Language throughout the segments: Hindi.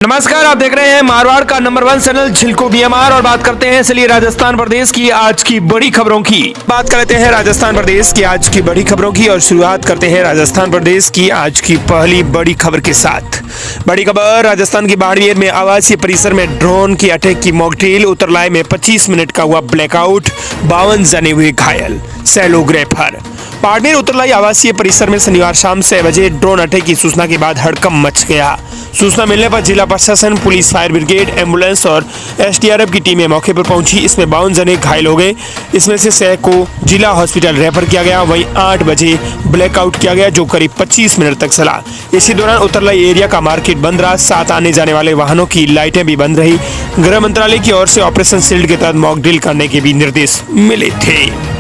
नमस्कार, आप देख रहे हैं मारवाड़ का नंबर 1 चैनल छिलको बीएमआर और बात करते हैं चलिए राजस्थान प्रदेश की आज की बड़ी खबरों की। बात करते हैं राजस्थान प्रदेश की आज की बड़ी खबरों की और शुरुआत करते हैं राजस्थान प्रदेश की आज की पहली बड़ी खबर के साथ। बड़ी खबर राजस्थान के बाड़मेर में आवासीय परिसर में ड्रोन की अटैक की मॉकड्रिल, उतरलाई में 25 मिनट का हुआ ब्लैकआउट, 52 जने हुए घायल, 6 लोग रेफर। बाड़मेर उतरलाई आवासीय परिसर में शनिवार शाम 6 बजे ड्रोन अटैक की सूचना के बाद हड़कंप मच गया। सूचना मिलने पर जिला प्रशासन, पुलिस, फायर ब्रिगेड, एम्बुलेंस और एसडीआरएफ की टीमें मौके पर पहुंची। इसमें 52 जने घायल हो गए। इसमें से 6 को जिला हॉस्पिटल रेफर किया गया। वहीं 8 बजे ब्लैकआउट किया गया जो करीब 25 मिनट तक चला। इसी दौरान उतरलाई एरिया का मार्केट बंद रहा। 7 आने जाने वाले वाहनों की लाइटें भी बंद रही। गृह मंत्रालय की ओर से ऑपरेशन शील्ड के तहत मॉकड्रिल करने के भी निर्देश मिले थे।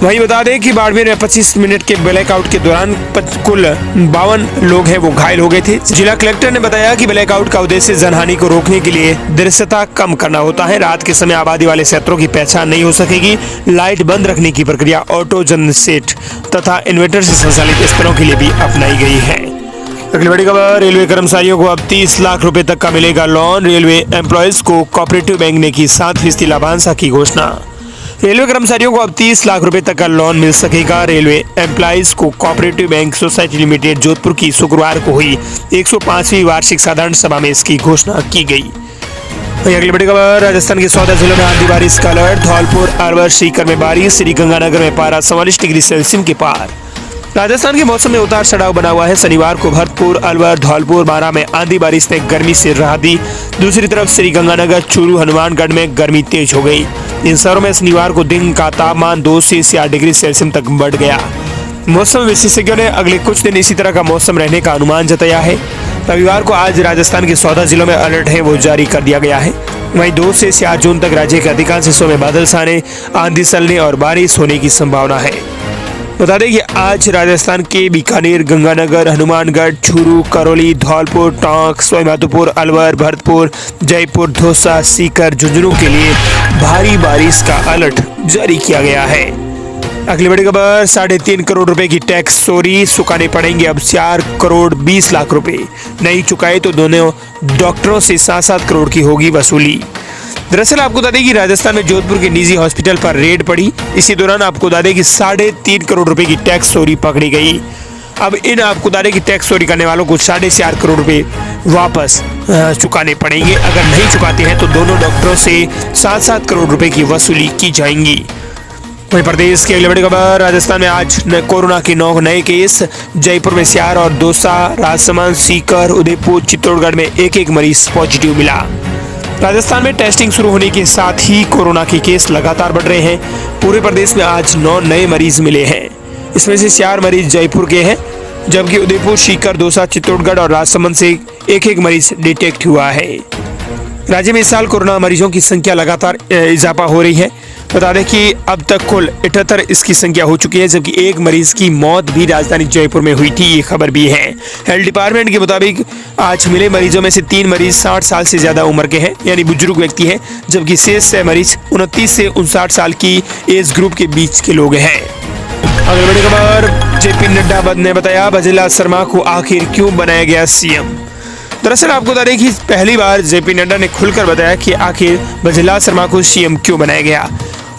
वहीं बता दें कि बाड़मेर में 25 मिनट के ब्लैकआउट के दौरान कुल 52 लोग हैं वो घायल हो गए थे। जिला कलेक्टर ने बताया कि ब्लैकआउट का उद्देश्य जनहानि को रोकने के लिए दृश्यता कम करना होता है। रात के समय आबादी वाले क्षेत्रों की पहचान नहीं हो सकेगी। लाइट बंद रखने की प्रक्रिया ऑटो जनसेट तथा इन्वर्टर से संचालित स्तरों के लिए भी अपनाई गई है। अगली बड़ी खबर, रेलवे कर्मचारियों को अब 30 लाख रुपए तक का मिलेगा लोन। रेलवे एम्प्लॉयज को कोऑपरेटिव बैंक ने की 7% लाभांश की घोषणा। रेलवे कर्मचारियों को अब 30 लाख रुपए तक का लोन मिल सकेगा। रेलवे एम्प्लॉयज को cooperative bank society limited Jodhpur की शुक्रवार को हुई 105वीं वार्षिक साधारण सभा में इसकी घोषणा की गई। अगली बड़ी खबर, राजस्थान के 14 जिलों में आंधी बारिश का अलर्ट। धौलपुर, अलवर, सीकर में बारिश, श्रीगंगानगर में पारा 44 डिग्री सेल्सियस के पार। राजस्थान के मौसम में उतार चढ़ाव बना हुआ है। शनिवार को भरतपुर, अलवर, धौलपुर, बारां में आंधी बारिश ने गर्मी से राहत दी। दूसरी तरफ श्रीगंगानगर, चूरू, हनुमानगढ़ में गर्मी तेज हो गई। इन शहरों में शनिवार को दिन का तापमान 2 से 4 डिग्री सेल्सियस तक बढ़ गया। मौसम विशेषज्ञों ने अगले कुछ दिन इसी तरह का मौसम रहने का अनुमान जताया है। रविवार को आज राजस्थान के 14 जिलों में अलर्ट है वो जारी कर दिया गया है। वहीं 2 से 4 जून तक राज्य के अधिकांश हिस्सों में बादल छाने, आंधी चलने और बारिश होने की संभावना है। बता दें कि आज राजस्थान के बीकानेर, गंगानगर, हनुमानगढ़, चूरू, करौली, धौलपुर, टोंक, सवाईमाधोपुर, अलवर, भरतपुर, जयपुर, दौसा, सीकर, झुंझुनू के लिए भारी बारिश का अलर्ट जारी किया गया है। अगली बड़ी खबर, 3.5 करोड़ रुपए की टैक्स चोरी, चुकाने पड़ेंगे अब 4 करोड़ 20 लाख रुपए। नहीं चुकाए तो दोनों डॉक्टरों से 7-7 करोड़ की होगी वसूली। दरअसल आपको बता दें कि राजस्थान में जोधपुर के निजी हॉस्पिटल पर रेड पड़ी। इसी दौरान आपको बता दें कि 3.5 करोड़ रुपए की टैक्स चोरी पकड़ी गई। अब इन आपको बता दें कि टैक्स चोरी करने वालों को 4.5 करोड़ रुपए वापस चुकाने पड़ेंगे। अगर नहीं चुकाते हैं तो दोनों डॉक्टरों से 7-7 करोड़ रुपए की वसूली की जाएंगी। वहीं प्रदेश की अगली बड़ी खबर, राजस्थान में आज कोरोना के 9 नए केस। जयपुर में 4 और दौसा, राजसमंद, सीकर, उदयपुर, चित्तौड़गढ़ में 1-1 मरीज पॉजिटिव मिला। राजस्थान में टेस्टिंग शुरू होने के साथ ही कोरोना के केस लगातार बढ़ रहे हैं। पूरे प्रदेश में आज 9 नए मरीज मिले हैं। इसमें से 4 मरीज जयपुर के हैं, जबकि उदयपुर, सीकर, दौसा, चित्तौड़गढ़ और राजसमंद से 1-1 मरीज डिटेक्ट हुआ है। राज्य में इस साल कोरोना मरीजों की संख्या लगातार इजाफा हो रही है। बता दें कि अब तक कुल 78 इसकी संख्या हो चुकी है, जबकि 1 मरीज की मौत भी राजधानी जयपुर में हुई थी। ये खबर भी है। हेल्थ डिपार्टमेंट के मुताबिक आज मिले मरीजों में से 3 मरीज 60 साल से ज्यादा उम्र के हैं, यानी बुजुर्ग व्यक्ति हैं, जबकि शेष 6 मरीज 29 से 59 साल की एज ग्रुप के बीच के लोग हैं। अगली बड़ी खबर, जेपी नड्डा ने बताया भजनलाल शर्मा को आखिर क्यों बनाया गया सीएम। दरअसल आपको बता दें कि पहली बार जेपी नड्डा ने खुलकर बताया कि आखिर भजनलाल शर्मा को सीएम क्यों बनाया गया।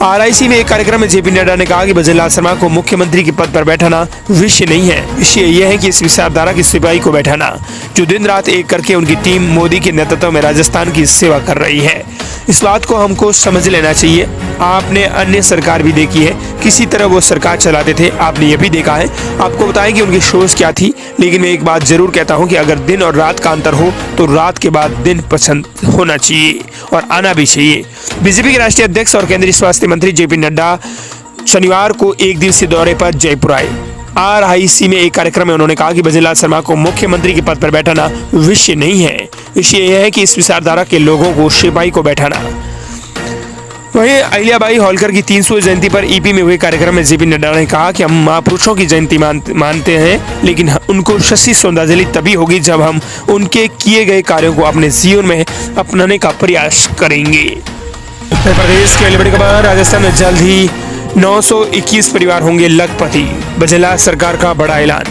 आरआईसी में एक कार्यक्रम में जेपी नड्डा ने कहा कि भजनलाल शर्मा को मुख्यमंत्री के पद पर बैठाना विषय नहीं है। विषय यह है कि इस विचारधारा के सिपाही को बैठाना जो दिन रात एक करके उनकी टीम मोदी के नेतृत्व में राजस्थान की सेवा कर रही है। इस बात को हमको समझ लेना चाहिए। आपने अन्य सरकार भी देखी है, किसी तरह वो सरकार चलाते थे। आपने ये भी देखा है। आपको बताएं कि उनकी सोच क्या थी। लेकिन मैं एक बात जरूर कहता हूँ कि अगर दिन और रात का अंतर हो तो रात के बाद दिन पसंद होना चाहिए और आना भी चाहिए। बीजेपी के राष्ट्रीय अध्यक्ष और केंद्रीय स्वास्थ्य मंत्री जेपी नड्डा शनिवार को 1 दिवसीय दौरे पर जयपुर आए। आरआईसी में एक कार्यक्रम में उन्होंने कहा कि भजनलाल शर्मा को मुख्यमंत्री के पद पर बैठाना विषय नहीं है। विषय यह है कि इस विचारधारा के लोगों को सिपाही को बैठाना। वहीं अहिल्याबाई होलकर की 300वीं जयंती पर ईपी में हुए कार्यक्रम में जेपी नड्डा ने कहा कि हम महापुरुषों की जयंती मानते हैं, लेकिन उनको सच्ची श्रद्धांजलि तभी होगी जब हम उनके किए गए कार्यों को अपने जीवन में अपनाने का प्रयास करेंगे। प्रदेश की अगली बड़ी खबर, राजस्थान में जल्द ही 921 परिवार होंगे लखपति। भजनलाल सरकार का बड़ा ऐलान।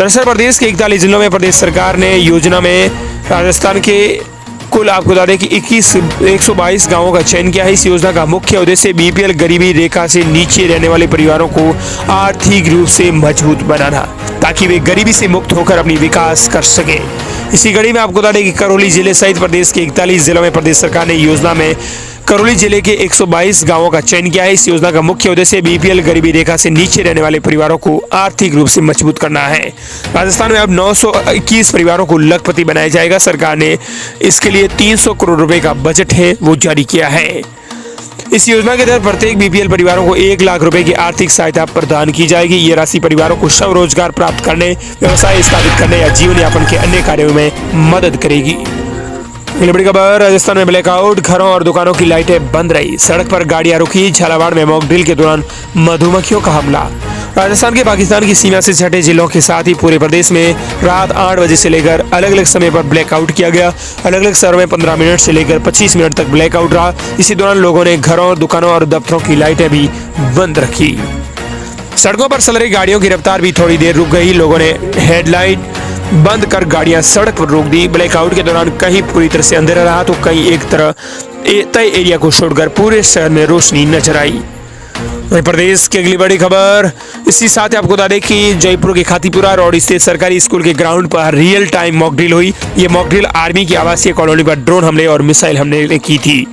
दरअसल प्रदेश के 41 जिलों में प्रदेश सरकार ने योजना में राजस्थान के कुल आपको बता दें कि 122 गांवों का चयन किया है। इस योजना का मुख्य उद्देश्य बीपीएल गरीबी रेखा से नीचे रहने वाले परिवारों को आर्थिक रूप से मजबूत बनाना, ताकि वे गरीबी से मुक्त होकर अपनी विकास कर सके। इसी कड़ी में आपको बता दें कि करौली जिले सहित प्रदेश के 41 जिलों में प्रदेश सरकार ने योजना में करौली जिले के 122 गांवों का चयन किया है। इस योजना का मुख्य उद्देश्य बीपीएल गरीबी रेखा से नीचे रहने वाले परिवारों को आर्थिक रूप से मजबूत करना है। राजस्थान में अब 921 परिवारों को लखपति बनाया जाएगा। सरकार ने इसके लिए 300 करोड़ रुपए का बजट है वो जारी किया है। इस योजना के तहत प्रत्येक बीपीएल परिवारों को 1 लाख रुपए की आर्थिक सहायता प्रदान की जाएगी। ये राशि परिवारों को स्वरोजगार प्राप्त करने, व्यवसाय स्थापित करने या जीवन यापन के अन्य कार्यों में मदद करेगी। अगली बड़ी खबर, राजस्थान में ब्लैकआउट, घरों और दुकानों की लाइटें बंद रही, सड़क पर गाड़ियां रुकी। झालावाड़ में मॉक ड्रिल के दौरान मधुमक्खियों का हमला। राजस्थान के पाकिस्तान की सीमा से सटे जिलों के साथ ही पूरे प्रदेश में रात 8 बजे से लेकर अलग अलग समय पर ब्लैकआउट किया गया। अलग अलग शहरों में 15 मिनट से लेकर 25 मिनट तक ब्लैकआउट रहा। इसी दौरान लोगों ने घरों, दुकानों और दफ्तरों की लाइटें भी बंद रखी। सड़कों पर चल रही गाड़ियों की रफ्तार भी थोड़ी देर रुक गई। लोगों ने हेडलाइट बंद कर गाड़ियां सड़क पर रोक दी। ब्लैकआउट के दौरान कहीं पूरी तरह से अंधेरा रहा तो कहीं एक तरह तय एरिया को छोड़कर पूरे शहर में रोशनी नजर आई। वहीं प्रदेश की अगली बड़ी खबर, इसी साथ आपको बता दें कि जयपुर के खातीपुरा रोड स्थित सरकारी स्कूल के ग्राउंड पर रियल टाइम मॉक ड्रिल हुई। ये मॉक ड्रिल आर्मी की आवासीय कॉलोनी पर ड्रोन हमले और मिसाइल हमले ने की थी।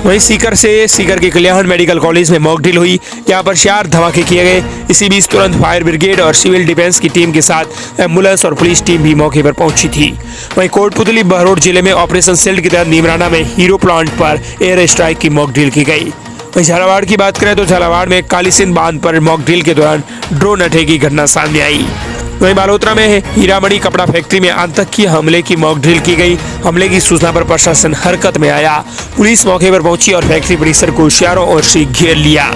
वहीं सीकर के कल्याण मेडिकल कॉलेज में मॉक ड्रिल हुई। यहाँ पर 4 धमाके किए गए। इसी बीच तुरंत फायर ब्रिगेड और सिविल डिफेंस की टीम के साथ एम्बुलेंस और पुलिस टीम भी मौके पर पहुंची थी। वहीं कोटपुतली बहरोड जिले में ऑपरेशन सेल्ट के तहत नीमराना में हीरो प्लांट पर एयर स्ट्राइक की मॉक ड्रिल की गई। वहीं झालावाड़ की बात करें तो झालावाड़ में कालीसिंध बांध पर मॉक ड्रिल के दौरान ड्रोन अटैक की घटना सामने आई। वहीं बालोतरा में हीरामणि कपड़ा फैक्ट्री में आतंकी हमले की मॉक ड्रिल की गई। हमले की सूचना पर प्रशासन हरकत में आया। पुलिस मौके पर पहुंची और फैक्ट्री परिसर को चारों ओर से घेर लिया।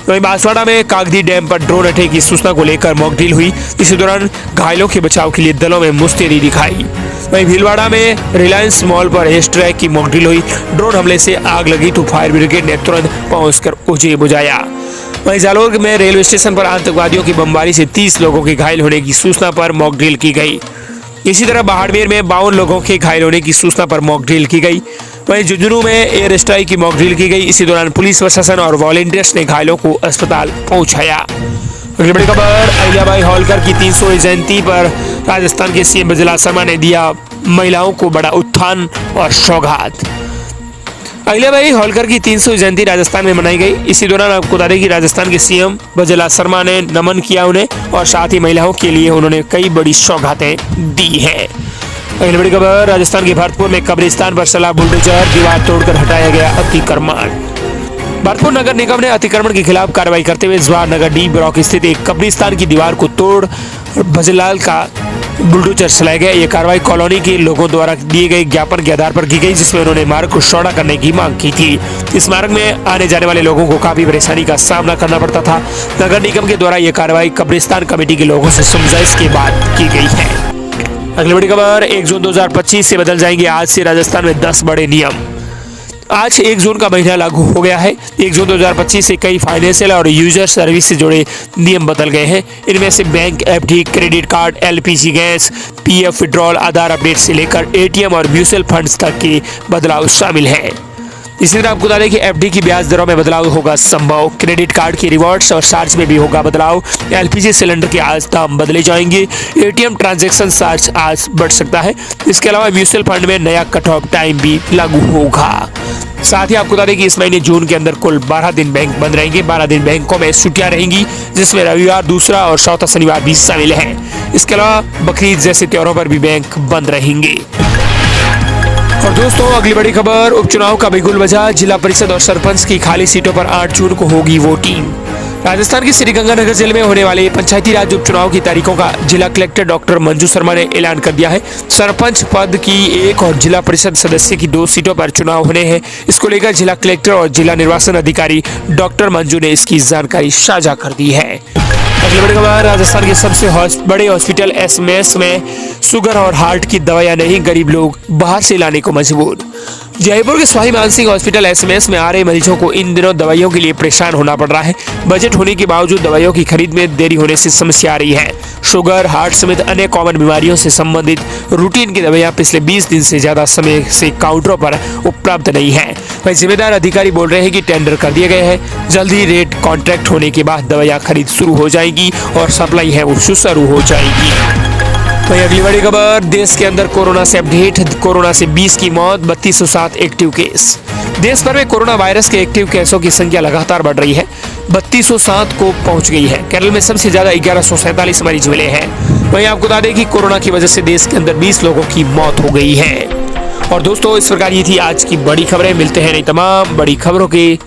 वहीं बांसवाड़ा में कागदी डैम पर ड्रोन अटैक की सूचना को लेकर मॉक ड्रिल हुई। इसी दौरान घायलों के बचाव के लिए दलों में मुस्तैदी दिखाई। वहीं भीलवाड़ा में रिलायंस मॉल पर एयर स्ट्राइक की मॉक ड्रिल हुई। ड्रोन हमले से आग लगी तो फायर ब्रिगेड ने तुरंत पहुंचकर उसे बुझाया। वहीं जालोर में रेलवे स्टेशन पर आतंकवादियों की बमबारी से 30 लोगों के घायल होने की सूचना पर मॉक ड्रिल की गई। इसी तरह बाड़मेर में 52 लोगों के घायल होने की सूचना पर मॉक ड्रिल की गई। वहीं झुंझुनू में एयर स्ट्राइक की मॉक ड्रिल की गई। इसी दौरान पुलिस प्रशासन और वॉलंटियर्स ने घायलों को अस्पताल पहुंचाया। अगली बड़ी खबर, अहिल्याबाई होलकर की 300वीं जयंती पर राजस्थान के सीएम बजला शर्मा ने दिया महिलाओं को बड़ा उत्थान और सौगात। अहिल्याबाई होलकर की 300वीं जयंती राजस्थान में मनाई गई। इसी दौरान आपको बता दें कि राजस्थान के सीएम बजला शर्मा ने नमन किया उन्हें और साथ ही महिलाओं के लिए उन्होंने कई बड़ी सौगातें दी हैं। अगली बड़ी खबर, राजस्थान के भरतपुर में कब्रिस्तान पर चला बुलडोजर, दीवार तोड़कर हटाया गया अतिक्रमण। भरतपुर नगर निगम ने अतिक्रमण के खिलाफ कार्रवाई करते हुए जवाहर नगर डी ब्लॉक स्थित एक कब्रिस्तान की दीवार को तोड़ भजलाल का बुलडोजर चलाया गया। ये कार्रवाई कॉलोनी के लोगों द्वारा दिए गए ज्ञापन के आधार पर की गई, जिसमें उन्होंने मार्ग को चौड़ा करने की मांग की थी। इस मार्ग में आने जाने वाले लोगों को काफी परेशानी का सामना करना पड़ता था। नगर निगम के द्वारा यह कार्रवाई कब्रिस्तान कमेटी के लोगों से समझाइश के बाद की गई है। अगली बड़ी खबर, 1 जून 2025 से बदल जाएंगे आज से राजस्थान में 10 बड़े नियम। आज 1 जून का महीना लागू हो गया है। 1 जून 2025 से कई फाइनेंशियल और यूजर सर्विस से जुड़े नियम बदल गए हैं। इनमें से bank, FD, credit card, LPG gas, PF withdrawal, Aadhaar update से लेकर एटीएम और म्यूचुअल फंड्स तक के बदलाव शामिल है। इसी तरह आपको बता दें कि एफडी की ब्याज दरों में बदलाव होगा संभव। क्रेडिट कार्ड की रिवॉर्ड्स और चार्ज में भी होगा बदलाव। एलपीजी सिलेंडर के आज दाम बदले जाएंगे। एटीएम ट्रांजैक्शन चार्ज आज बढ़ सकता है। इसके अलावा म्यूचुअल फंड में नया कट ऑफ टाइम भी लागू होगा। साथ ही आपको बता दें कि इस महीने जून के अंदर कुल 12 दिन बैंक बंद रहेंगे। 12 दिन बैंकों में छुट्टियां रहेंगी, जिसमें रविवार, दूसरा और चौथा शनिवार भी शामिल है। इसके अलावा बकरीद जैसे त्योहारों पर भी बैंक बंद रहेंगे। और दोस्तों, अगली बड़ी खबर, उपचुनाव का बिगुल बजा, जिला परिषद और सरपंच की खाली सीटों पर 8 जून को होगी वोटिंग। राजस्थान के श्रीगंगानगर जिले में होने वाले पंचायती राज उपचुनाव की तारीखों का जिला कलेक्टर डॉक्टर मंजू शर्मा ने ऐलान कर दिया है। सरपंच पद की 1 और जिला परिषद सदस्य की 2 सीटों पर चुनाव होने हैं। इसको लेकर जिला कलेक्टर और जिला निर्वाचन अधिकारी डॉक्टर मंजू ने इसकी जानकारी साझा कर दी है। अगली बड़ी खबर, राजस्थान के सबसे बड़े हॉस्पिटल एसएमएस में शुगर और हार्ट की दवाइयां नहीं, गरीब लोग बाहर से लाने को मजबूर। जयपुर के स्वामी मानसिंह हॉस्पिटल एसएमएस में आ रहे मरीजों को इन दिनों दवाइयों के लिए परेशान होना पड़ रहा है। बजट होने के बावजूद दवाइयों की खरीद में देरी होने से समस्या आ रही है। शुगर, हार्ट समेत अन्य कॉमन बीमारियों से संबंधित रूटीन की दवाइयां पिछले 20 दिन से ज्यादा समय से काउंटरों पर उपलब्ध नहीं है। वहीं जिम्मेदार अधिकारी बोल रहे हैं कि टेंडर कर दिए गए हैं, जल्द ही रेट कॉन्ट्रैक्ट होने के बाद दवाइयां खरीद शुरू हो जाएगी और सप्लाई है वो सुचारू हो जाएगी। वहीं अगली बड़ी खबर, देश के अंदर कोरोना से अपडेट। कोरोना से 20 की मौत, 3207 एक्टिव केस। देश भर में कोरोना वायरस के एक्टिव केसों की संख्या लगातार बढ़ रही है, 3207 को पहुंच गई है। केरल में सबसे ज्यादा 1147 मरीज मिले हैं। वहीं आपको बता दें कि कोरोना की वजह से देश के अंदर 20 लोगों की मौत हो गई है। और दोस्तों, इस प्रकार ये थी आज की बड़ी खबरें। मिलते हैं नई तमाम बड़ी खबरों के